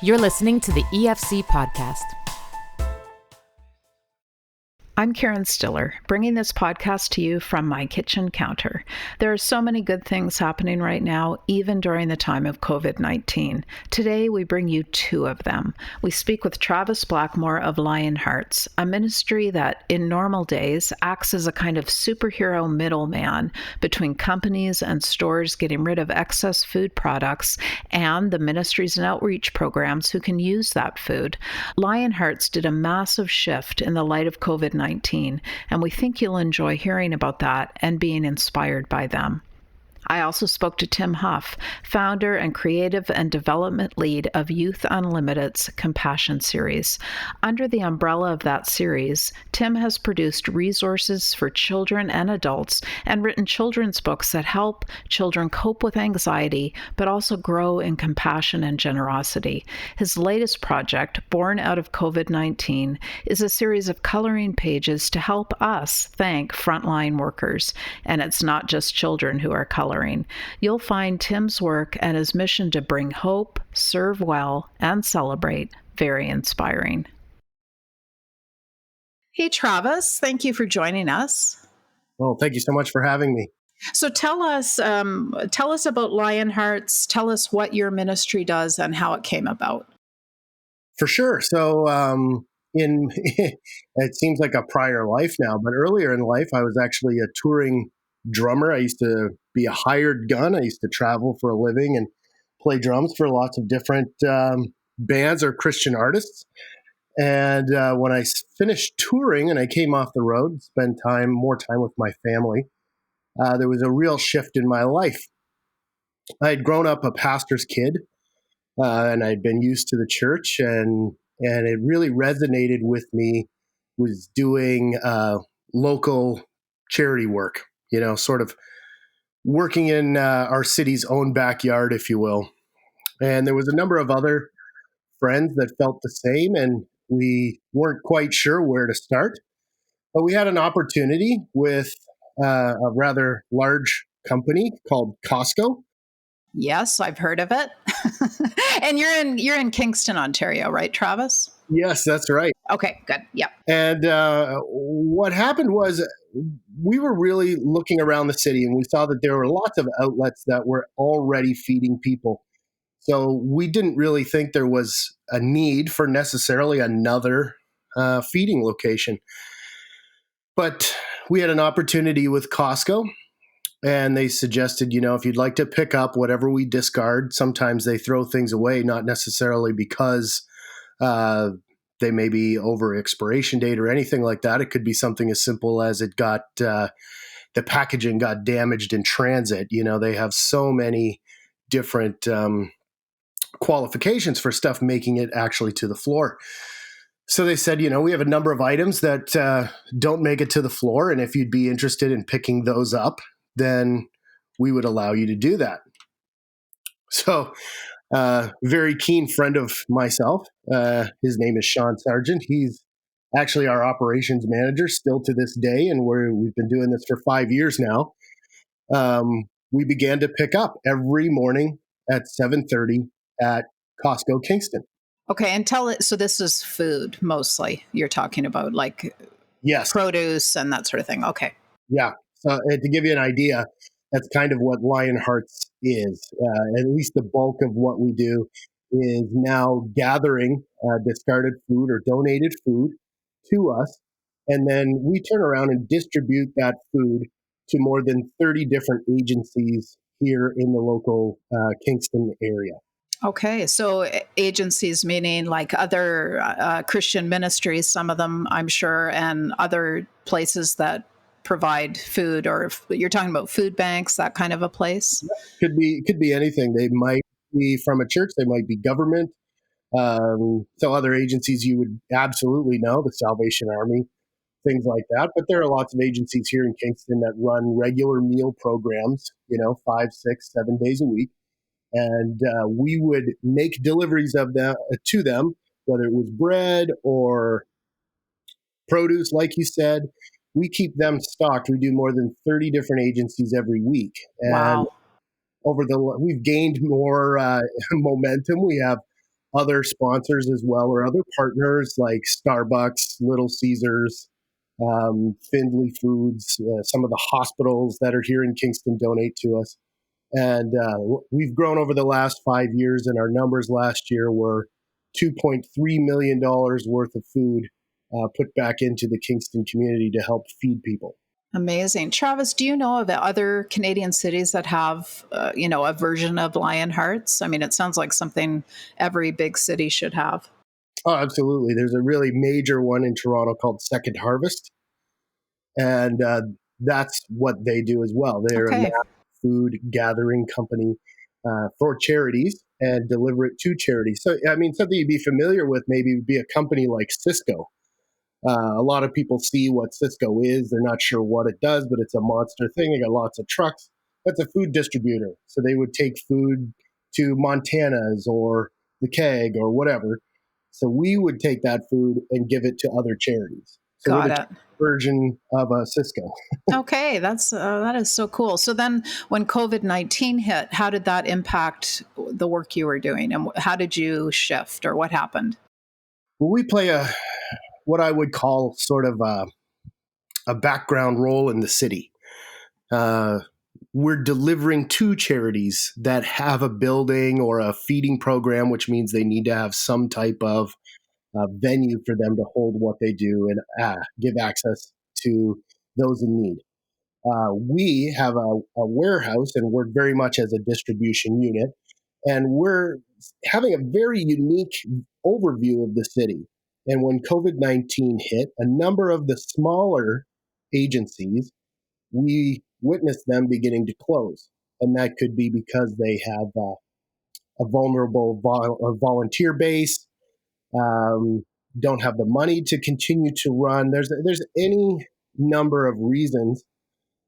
You're listening to the EFC podcast. I'm Karen Stiller, bringing this podcast to you from my kitchen counter. There are so many good things happening right now, even during the time of COVID-19. Today, we bring you two of them. We speak with Travis Blackmore of Lionhearts, a ministry that, in normal days, acts as a kind of superhero middleman between companies and stores getting rid of excess food products and the ministries and outreach programs who can use that food. Lionhearts did a massive shift in the light of COVID-19, and we think you'll enjoy hearing about that and being inspired by them. I also spoke to Tim Huff, founder and creative and development lead of Youth Unlimited's Compassion series. Under the umbrella of that series, Tim has produced resources for children and adults and written children's books that help children cope with anxiety, but also grow in compassion and generosity. His latest project, born out of COVID-19, is a series of coloring pages to help us thank frontline workers. And it's not just children who are coloring. You'll find Tim's work and his mission to bring hope, serve well, and celebrate very inspiring. Hey, Travis, thank you for joining us. Well, thank you so much for having me. So tell us about Lionhearts. Tell us what your ministry does and how it came about. For sure. So in it seems like a prior life now, but earlier in life, I was actually a touring drummer. I used to be a hired gun. I used to travel for a living and play drums for lots of different bands or Christian artists. And when I finished touring and I came off the road, spent more time with my family, there was a real shift in my life. I had grown up a pastor's kid, and I'd been used to the church, and it really resonated with me, was doing local charity work. Sort of working in our city's own backyard, if you will. And there was a number of other friends that felt the same, and we weren't quite sure where to start. But we had an opportunity with a rather large company called Costco. Yes, I've heard of it. And you're in Kingston, Ontario, right, Travis? Yes, that's right. Okay, good. Yep. And what happened was we were really looking around the city, and we saw that there were lots of outlets that were already feeding people. So we didn't really think there was a need for necessarily another feeding location. But we had an opportunity with Costco, and they suggested, if you'd like to pick up whatever we discard, sometimes they throw things away, not necessarily because they may be over expiration date or anything like that. It could be something as simple as it got the packaging got damaged in transit. They have so many different qualifications for stuff making it actually to the floor. So they said, we have a number of items that don't make it to the floor, and if you'd be interested in picking those up, then we would allow you to do that. So very keen friend of myself. His name is Sean Sargent. He's actually our operations manager still to this day, and we've been doing this for 5 years now. We began to pick up every morning at 7:30 at Costco Kingston. Okay, and so this is food mostly you're talking about, like yes, produce and that sort of thing. Okay. Yeah. So to give you an idea, that's kind of what Lionhearts is. At least the bulk of what we do is now gathering discarded food or donated food to us. And then we turn around and distribute that food to more than 30 different agencies here in the local Kingston area. Okay, so agencies meaning like other Christian ministries, some of them, I'm sure, and other places that provide food, or if you're talking about food banks, that kind of a place? Could be anything. They might be from a church. They might be government. So other agencies you would absolutely know, the Salvation Army, things like that. But there are lots of agencies here in Kingston that run regular meal programs, 5, 6, 7 days a week. And we would make deliveries of them to them, whether it was bread or produce, like you said. We keep them stocked. We do more than 30 different agencies every week. And wow. we've gained more momentum. We have other sponsors as well, or other partners like Starbucks, Little Caesars, Findlay Foods, some of the hospitals that are here in Kingston donate to us. And we've grown over the last 5 years, and our numbers last year were $2.3 million worth of food put back into the Kingston community to help feed people. Amazing. Travis, do you know of other Canadian cities that have, a version of Lionhearts? I mean, it sounds like something every big city should have. Oh, absolutely. There's a really major one in Toronto called Second Harvest, and that's what they do as well. They're a Okay. mass food gathering company for charities and deliver it to charities. So, I mean, something you'd be familiar with maybe would be a company like Cisco. A lot of people see what Cisco is. They're not sure what it does, but it's a monster thing. They got lots of trucks. That's a food distributor. So they would take food to Montana's or the Keg or whatever. So we would take that food and give it to other charities. So we're Got the it. version of a Cisco. Okay, that is so cool. So then, when COVID-19 hit, how did that impact the work you were doing, and how did you shift, or what happened? Well, we play what I would call sort of a background role in the city. We're delivering to charities that have a building or a feeding program, which means they need to have some type of venue for them to hold what they do and give access to those in need. We have a warehouse and work very much as a distribution unit, and we're having a very unique overview of the city. And when COVID-19 hit, a number of the smaller agencies, we witnessed them beginning to close. And that could be because they have a vulnerable volunteer base, don't have the money to continue to run. There's any number of reasons.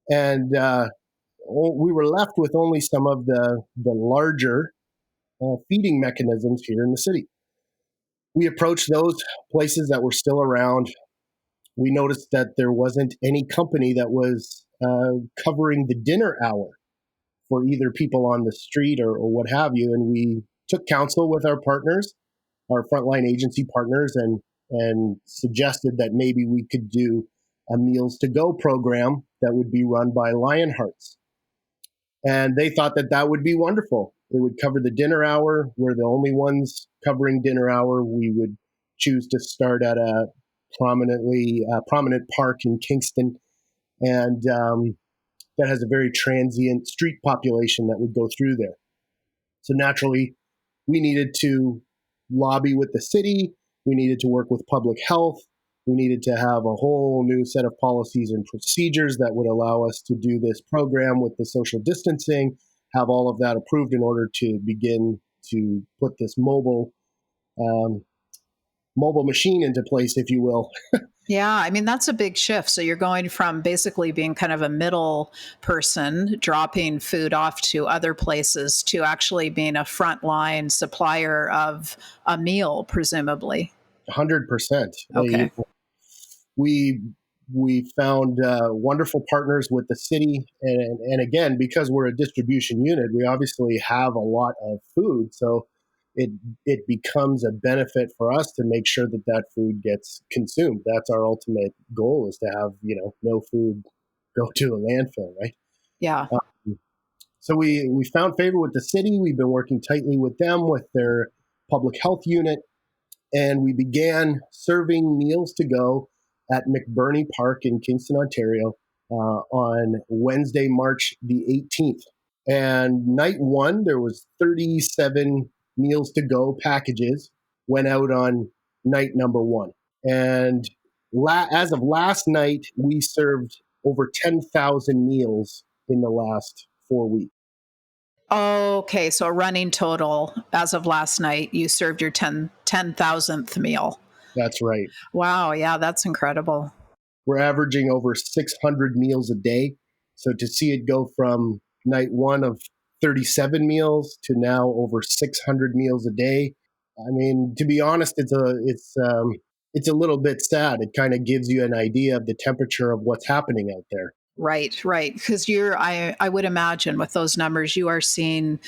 And we were left with only some of the larger feeding mechanisms here in the city. We approached those places that were still around. We noticed that there wasn't any company that was covering the dinner hour for either people on the street or what have you. And we took counsel with our partners, our frontline agency partners, and suggested that maybe we could do a meals to go program that would be run by Lionhearts. And they thought that that would be wonderful. It would cover the dinner hour. We're the only ones covering dinner hour. We would choose to start at a prominent park in Kingston, and that has a very transient street population that would go through there. So naturally, we needed to lobby with the city. We needed to work with public health. We needed to have a whole new set of policies and procedures that would allow us to do this program with the social distancing, have all of that approved in order to begin to put this mobile machine into place, if you will. Yeah, I mean, that's a big shift. So you're going from basically being kind of a middle person, dropping food off to other places, to actually being a frontline supplier of a meal, presumably. 100%. Okay. We found wonderful partners with the city, and again, because we're a distribution unit, we obviously have a lot of food, so it becomes a benefit for us to make sure that that food gets consumed. That's our ultimate goal, is to have no food go to a landfill, right? Yeah. So we found favor with the city. We've been working tightly with them, with their public health unit, and we began serving meals to go at McBurney Park in Kingston, Ontario, on Wednesday, March the 18th. And night one, there was 37 meals to go packages went out on night number one. And as of last night, we served over 10,000 meals in the last 4 weeks. Okay, so a running total as of last night, you served your 10,000th meal. That's right. Wow, yeah, that's incredible. We're averaging over 600 meals a day. So to see it go from night one of 37 meals to now over 600 meals a day, I mean, to be honest, it's a little bit sad. It kind of gives you an idea of the temperature of what's happening out there. Right, right. Because I would imagine with those numbers, you are seeing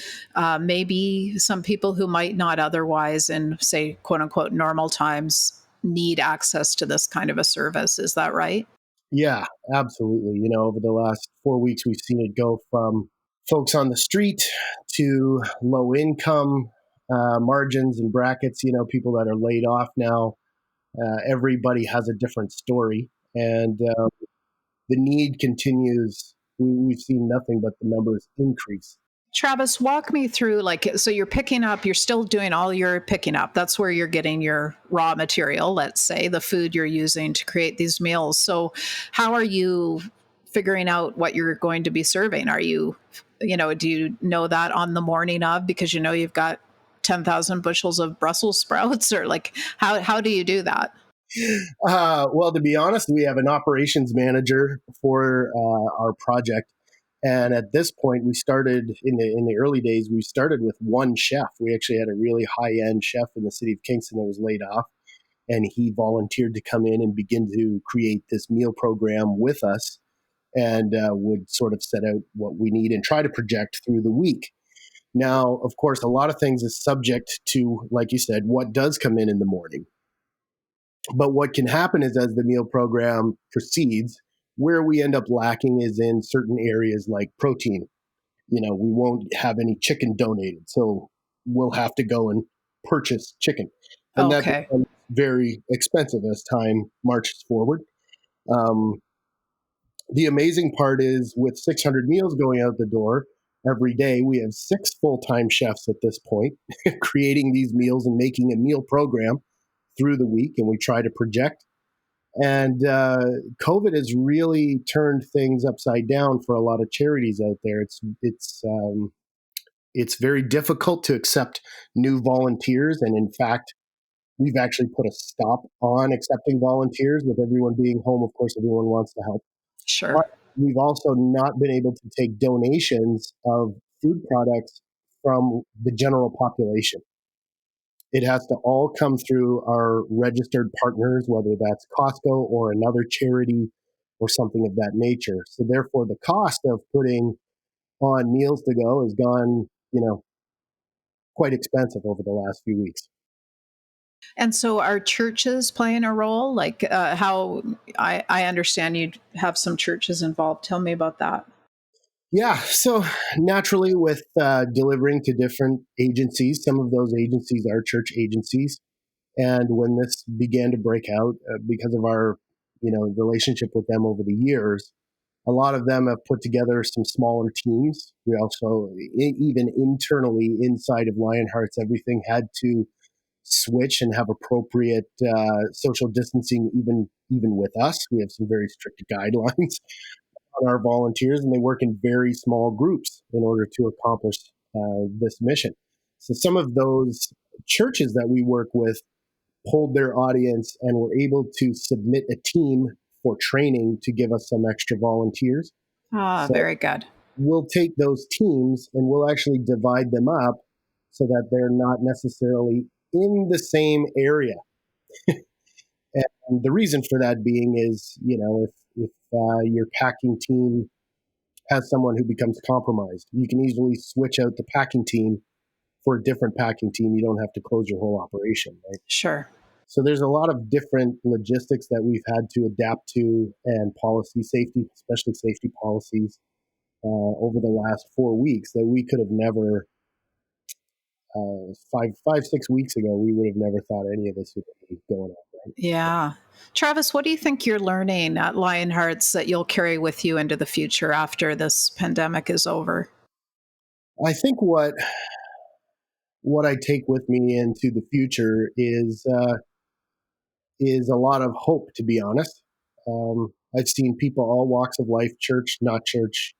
maybe some people who might not otherwise, in say, quote unquote, normal times, need access to this kind of a service. Is that right? Yeah, absolutely. Over the last 4 weeks, we've seen it go from folks on the street to low income margins and brackets, people that are laid off now. Everybody has a different story, and the need continues. We've seen nothing but the numbers increase. Travis, walk me through so you're picking up, you're still doing all your picking up. That's where you're getting your raw material, let's say, the food you're using to create these meals. So, how are you figuring out what you're going to be serving? Are you, do you know that on the morning of because you've got 10,000 bushels of Brussels sprouts, or how do you do that? Well, to be honest, we have an operations manager for our project. And at this point, we started in the early days. We started with one chef. We actually had a really high end chef in the city of Kingston that was laid off, and he volunteered to come in and begin to create this meal program with us, and would sort of set out what we need and try to project through the week. Now, of course, a lot of things is subject to, like you said, what does come in the morning. But what can happen is as the meal program proceeds, where we end up lacking is in certain areas like protein. We won't have any chicken donated. So we'll have to go and purchase chicken. And that Okay. becomes very expensive as time marches forward. Um, the amazing part is with 600 meals going out the door every day, we have 6 full-time chefs at this point creating these meals and making a meal program through the week. And we try to project. And COVID has really turned things upside down for a lot of charities out there. It's very difficult to accept new volunteers, and in fact, we've actually put a stop on accepting volunteers. With everyone being home, of course, everyone wants to help. Sure. But we've also not been able to take donations of food products from the general population. It has to all come through our registered partners, whether that's Costco or another charity or something of that nature. So therefore, the cost of putting on meals to go has gone, quite expensive over the last few weeks. And so, are churches playing a role? How I understand you have some churches involved. Tell me about that. Yeah, so naturally, with delivering to different agencies, some of those agencies are church agencies. And when this began to break out, because of our, relationship with them over the years, a lot of them have put together some smaller teams. We also, even internally inside of Lionhearts, everything had to switch and have appropriate social distancing, even with us. We have some very strict guidelines on our volunteers, and they work in very small groups in order to accomplish this mission. So some of those churches that we work with pulled their audience and were able to submit a team for training to give us some extra volunteers. Ah, So very good. we'll take those teams and we'll actually divide them up so that they're not necessarily in the same area. And the reason for that being is, if your packing team has someone who becomes compromised, you can easily switch out the packing team for a different packing team. You don't have to close your whole operation, right? Sure. So there's a lot of different logistics that we've had to adapt to, and policy safety, especially safety policies, over the last 4 weeks that we could have never, 6 weeks ago, we would have never thought any of this would be going on. Right? Yeah. Travis, what do you think you're learning at Lionhearts that you'll carry with you into the future after this pandemic is over? I think what I take with me into the future is a lot of hope. To be honest, I've seen people all walks of life, church, not church,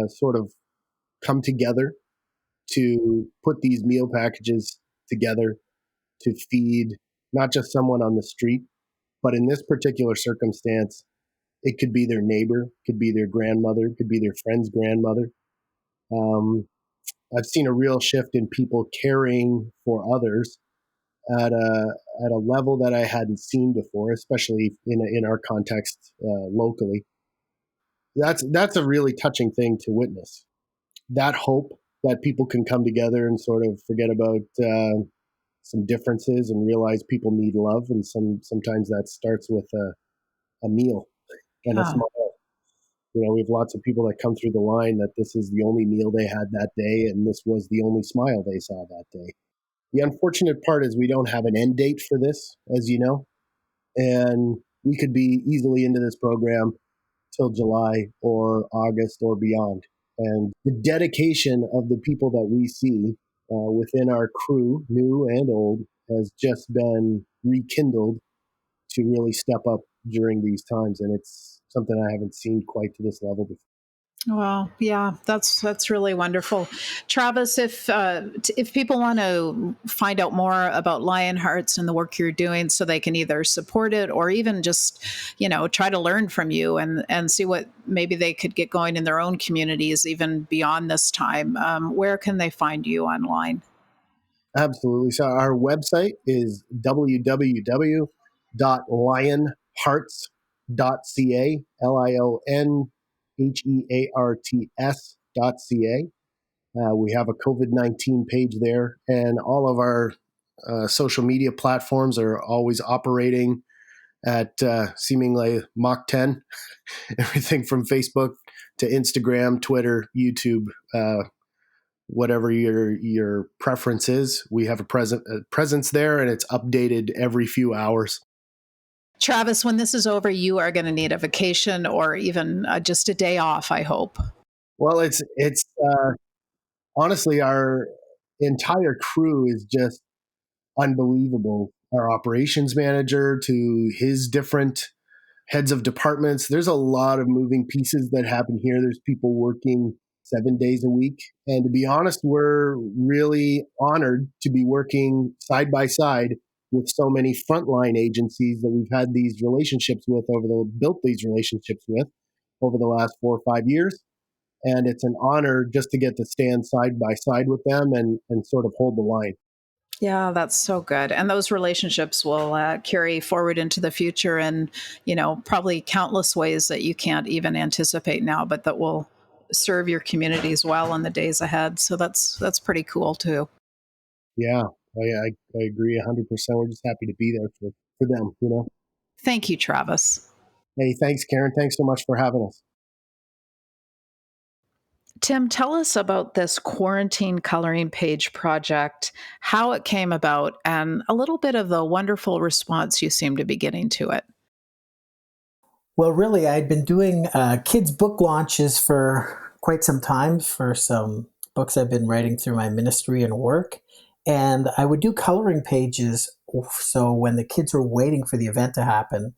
sort of come together to put these meal packages together to feed not just someone on the street, but in this particular circumstance, it could be their neighbor, could be their grandmother, could be their friend's grandmother. Um, I've seen a real shift in people caring for others at a level that I hadn't seen before, especially in our context locally. that's a really touching thing to witness. That hope that people can come together and sort of forget about some differences and realize people need love, and sometimes that starts with a meal and a Yeah. smile. We have lots of people that come through the line that this is the only meal they had that day, and this was the only smile they saw that day. The unfortunate part is we don't have an end date for this, as you know, and we could be easily into this program till July or August or beyond. And the dedication of the people that we see within our crew, new and old, has just been rekindled to really step up during these times. And it's something I haven't seen quite to this level before. Well, yeah, that's really wonderful, Travis. If people want to find out more about Lionhearts and the work you're doing, so they can either support it or even just, try to learn from you and see what maybe they could get going in their own communities, even beyond this time. Where can they find you online? Absolutely. So our website is www.lionhearts.ca, LionHearts.ca. We have a COVID-19 page there, and all of our social media platforms are always operating at seemingly Mach 10. Everything from Facebook to Instagram, Twitter, YouTube, whatever your preference is. We have a presence there, and it's updated every few hours. Travis, when this is over, you are going to need a vacation or even just a day off, I hope. Well, it's honestly, our entire crew is just unbelievable. Our operations manager to his different heads of departments. There's a lot of moving pieces that happen here. There's people working 7 days a week. And to be honest, we're really honored to be working side by side with so many frontline agencies that we've had these relationships with built these relationships with over the last 4 or 5 years. And it's an honor just to get to stand side by side with them and sort of hold the line. Yeah, that's so good. And those relationships will carry forward into the future and, probably countless ways that you can't even anticipate now, but that will serve your communities well in the days ahead. So that's pretty cool too. Yeah, I agree 100%. We're just happy to be there for them. Thank you, Travis. Hey, thanks, Karen. Thanks so much for having us. Tim, tell us about this quarantine coloring page project, how it came about, and a little bit of the wonderful response you seem to be getting to it. Well, really, I'd been doing kids' book launches for quite some time for some books I've been writing through my ministry and work. And I would do coloring pages so when the kids were waiting for the event to happen,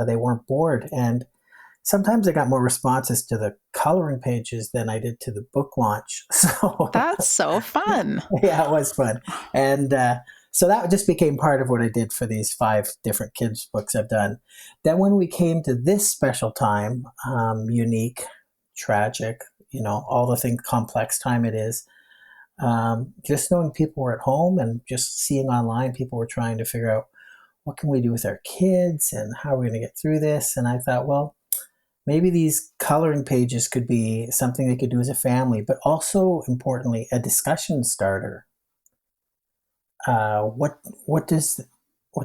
they weren't bored. And sometimes I got more responses to the coloring pages than I did to the book launch. So That's so fun. yeah, it was fun. And so that just became part of what I did for these 5 different kids' books I've done. Then when we came to this special time, unique, tragic, all the things, complex time it is, just knowing people were at home and just seeing online, people were trying to figure out what can we do with our kids and how are we going to get through this? And I thought, well, maybe these coloring pages could be something they could do as a family, but also importantly, a discussion starter. What does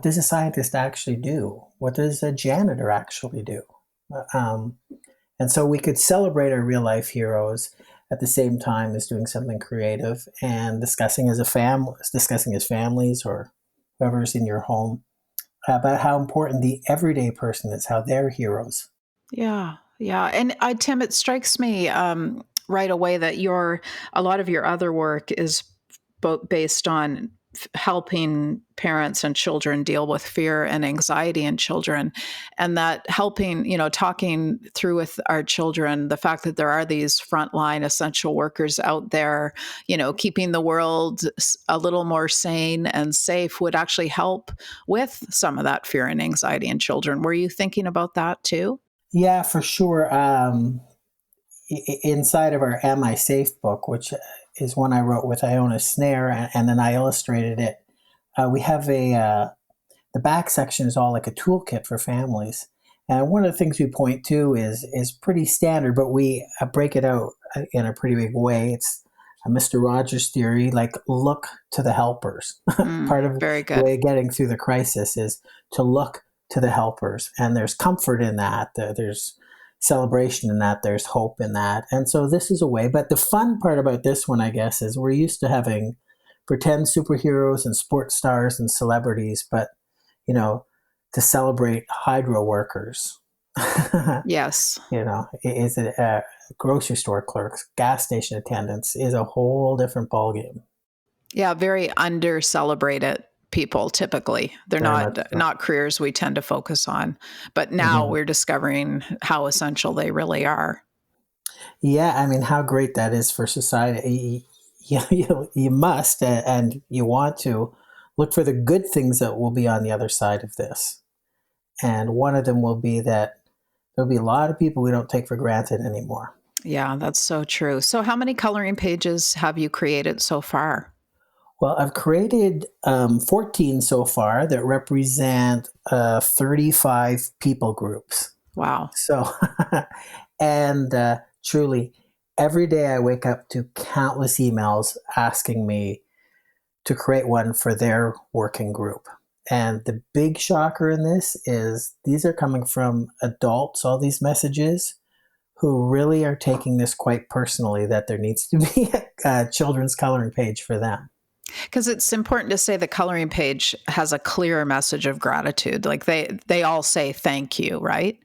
a scientist actually do? What does a janitor actually do? And so we could celebrate our real life heroes at the same time as doing something creative and discussing as families or whoever's in your home about how important the everyday person is, how they're heroes. Yeah, yeah. And Tim, it strikes me right away that a lot of your other work is based on helping parents and children deal with fear and anxiety in children, and that helping, talking through with our children the fact that there are these frontline essential workers out there, keeping the world a little more sane and safe would actually help with some of that fear and anxiety in children. Were you thinking about that too? Yeah, for sure. Inside of our Am I Safe book, which is one I wrote with Iona Snare, and then I illustrated it, we have the back section is all like a toolkit for families. And one of the things we point to is pretty standard, but we break it out in a pretty big way. It's a Mr. Rogers theory, like look to the helpers. Part of Very the good. way of getting through the crisis is to look to the helpers. And there's comfort in that. There's celebration in that. There's hope in that. And so this is a way. But the fun part about this one, I guess, is we're used to having pretend superheroes and sports stars and celebrities, but, to celebrate hydro workers. Yes. Is it grocery store clerks, gas station attendants is a whole different ballgame. Yeah, very under-celebrated people typically. They're not careers we tend to focus on. But now we're discovering how essential they really are. Yeah, I mean, how great that is for society. You must and you want to look for the good things that will be on the other side of this. And one of them will be that there'll be a lot of people we don't take for granted anymore. Yeah, that's so true. So how many coloring pages have you created so far? Well, I've created 14 so far that represent 35 people groups. Wow. So, and truly, every day I wake up to countless emails asking me to create one for their working group. And the big shocker in this is these are coming from adults, all these messages, who really are taking this quite personally, that there needs to be a children's coloring page for them. Because it's important to say the coloring page has a clear message of gratitude. Like they all say thank you, right?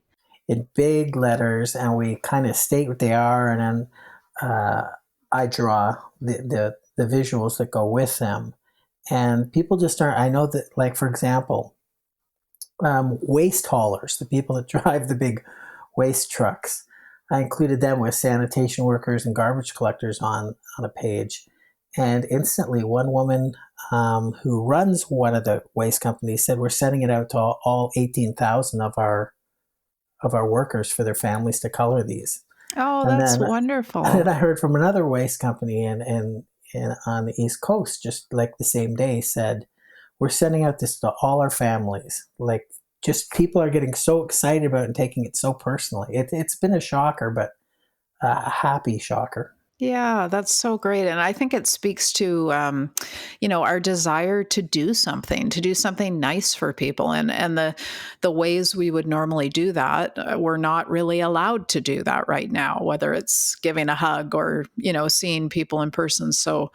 In big letters, and we kind of state what they are, and then I draw the visuals that go with them. And people just aren't, I know that, like, for example, waste haulers, the people that drive the big waste trucks, I included them with sanitation workers and garbage collectors on a page. And instantly, one woman who runs one of the waste companies said, we're sending it out to all 18,000 of our workers for their families to color these. Oh, that's wonderful. And then I heard from another waste company and on the East Coast, just like the same day, said, we're sending out this to all our families. Like, just people are getting so excited about it and taking it so personally. It's been a shocker, but a happy shocker. Yeah, that's so great. And I think it speaks to, our desire to do something nice for people. And the ways we would normally do that, we're not really allowed to do that right now, whether it's giving a hug or, seeing people in person. So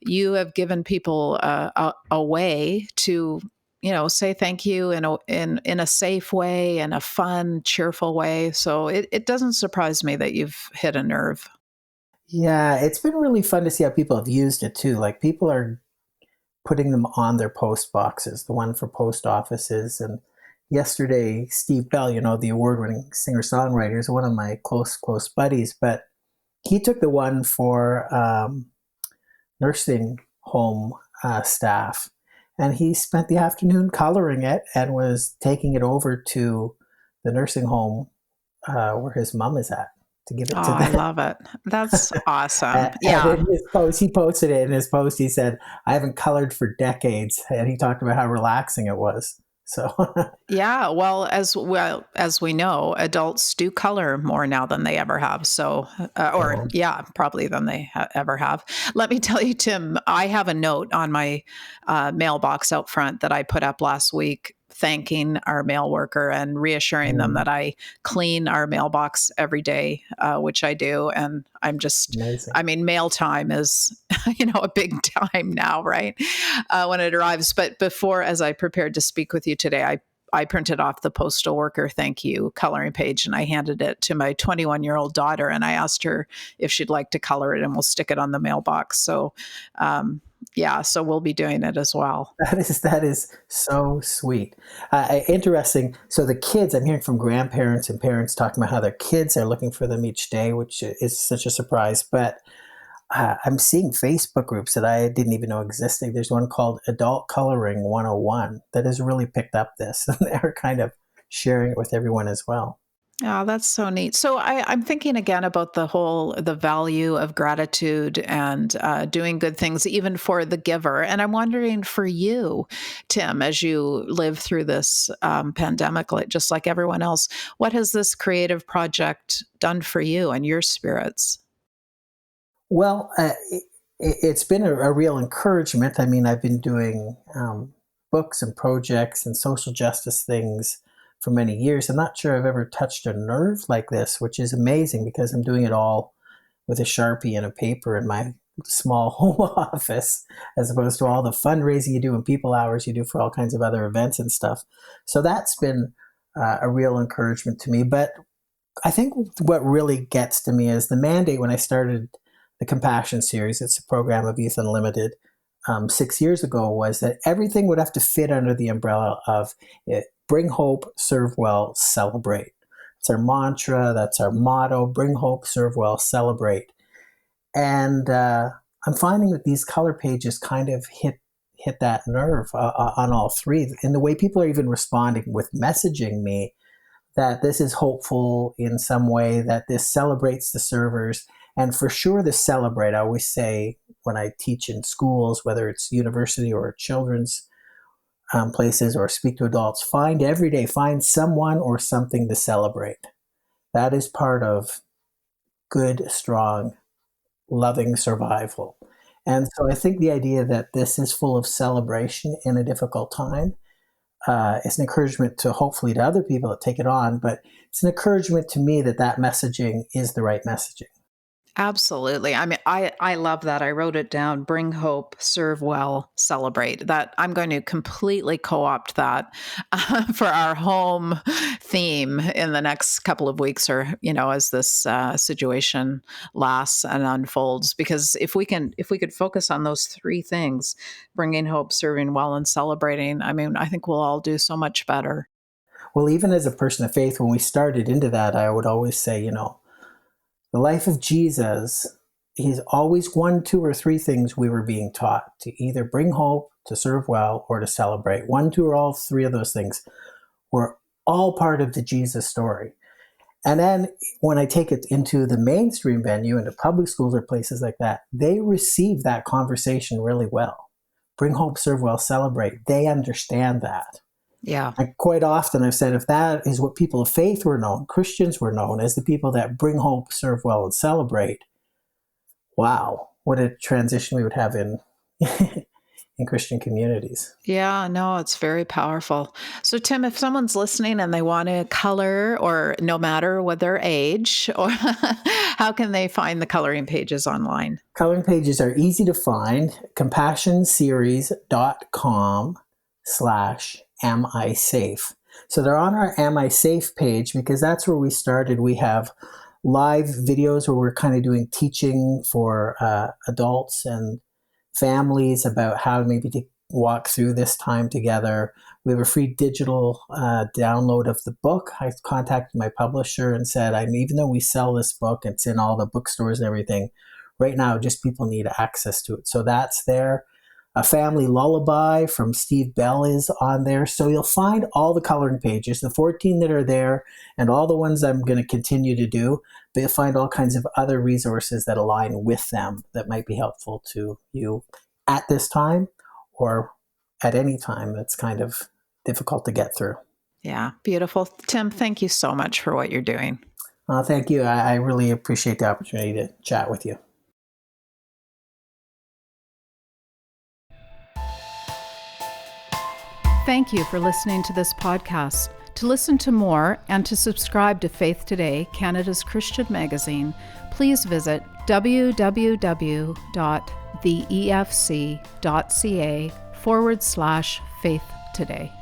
you have given people a way to, say thank you in a safe way, in a fun, cheerful way. So it doesn't surprise me that you've hit a nerve. Yeah, it's been really fun to see how people have used it too. Like, people are putting them on their post boxes, the one for post offices. And yesterday, Steve Bell, the award-winning singer-songwriter, is one of my close buddies, but he took the one for nursing home staff. And he spent the afternoon coloring it and was taking it over to the nursing home where his mom is at, to give it to them. I love it. That's awesome. And in his post, he posted it in his post. He said, I haven't colored for decades. And he talked about how relaxing it was. So yeah, well as we know, adults do color more now than they ever have. So, probably than they ever have. Let me tell you, Tim, I have a note on my mailbox out front that I put up last week, thanking our mail worker and reassuring them that I clean our mailbox every day, which I do. And I'm just, amazing. I mean, mail time is, a big time now, right? When it arrives. But before, as I prepared to speak with you today, I printed off the postal worker thank you coloring page, and I handed it to my 21-year-old daughter, and I asked her if she'd like to color it, and we'll stick it on the mailbox. So, so we'll be doing it as well. That is so sweet. Interesting. So the kids, I'm hearing from grandparents and parents talking about how their kids are looking for them each day, which is such a surprise. But I'm seeing Facebook groups that I didn't even know existed. There's one called Adult Coloring 101 that has really picked up this, and they're kind of sharing it with everyone as well. Oh, that's so neat. So I'm thinking again about the value of gratitude and doing good things, even for the giver. And I'm wondering for you, Tim, as you live through this pandemic, just like everyone else, what has this creative project done for you and your spirits? Well, it's been a real encouragement. I mean, I've been doing books and projects and social justice things for many years. I'm not sure I've ever touched a nerve like this, which is amazing because I'm doing it all with a Sharpie and a paper in my small home office, as opposed to all the fundraising you do and people hours you do for all kinds of other events and stuff. So that's been a real encouragement to me. But I think what really gets to me is the mandate when I started the Compassion series. It's a program of Youth Unlimited 6 years ago, was that everything would have to fit under the umbrella of it, bring hope, serve well, celebrate. It's our mantra. That's our motto. Bring hope, serve well, celebrate. And I'm finding that these color pages kind of hit that nerve on all three. And the way people are even responding with messaging me that this is hopeful in some way, that this celebrates the servers. And for sure, the celebrate, I always say when I teach in schools, whether it's university or children's places or speak to adults, find every day, find someone or something to celebrate. That is part of good, strong, loving survival. And so I think the idea that this is full of celebration in a difficult time is an encouragement to hopefully to other people that take it on, but it's an encouragement to me that that messaging is the right messaging. Absolutely. I mean, I love that. I wrote it down. Bring hope, serve well, celebrate. That I'm going to completely co-opt that for our home theme in the next couple of weeks, or as this situation lasts and unfolds. Because if we could focus on those three things, bringing hope, serving well, and celebrating, I mean, I think we'll all do so much better. Well, even as a person of faith, when we started into that, I would always say, the life of Jesus, he's always one, two, or three things we were being taught: to either bring hope, to serve well, or to celebrate. One, two, or all three of those things were all part of the Jesus story. And then when I take it into the mainstream venue, into public schools or places like that, they receive that conversation really well. Bring hope, serve well, celebrate. They understand that. Yeah. And quite often I've said, if that is what people of faith were known, Christians were known as the people that bring hope, serve well, and celebrate, wow, what a transition we would have in in Christian communities. Yeah, no, it's very powerful. So, Tim, if someone's listening and they want to color, or no matter what their age, or how can they find the coloring pages online? Coloring pages are easy to find. compassionseries.com/Am I Safe? So they're on our Am I Safe page because that's where we started. We have live videos where we're kind of doing teaching for adults and families about how maybe to walk through this time together. We have a free digital download of the book. I contacted my publisher and said, even though we sell this book, it's in all the bookstores and everything, right now just people need access to it. So that's there. A Family Lullaby from Steve Bell is on there. So you'll find all the coloring pages, the 14 that are there, and all the ones I'm going to continue to do. But you'll find all kinds of other resources that align with them that might be helpful to you at this time or at any time that's kind of difficult to get through. Yeah, beautiful. Tim, thank you so much for what you're doing. Thank you. I really appreciate the opportunity to chat with you. Thank you for listening to this podcast. To listen to more and to subscribe to Faith Today, Canada's Christian magazine, please visit www.theefc.ca/faith today.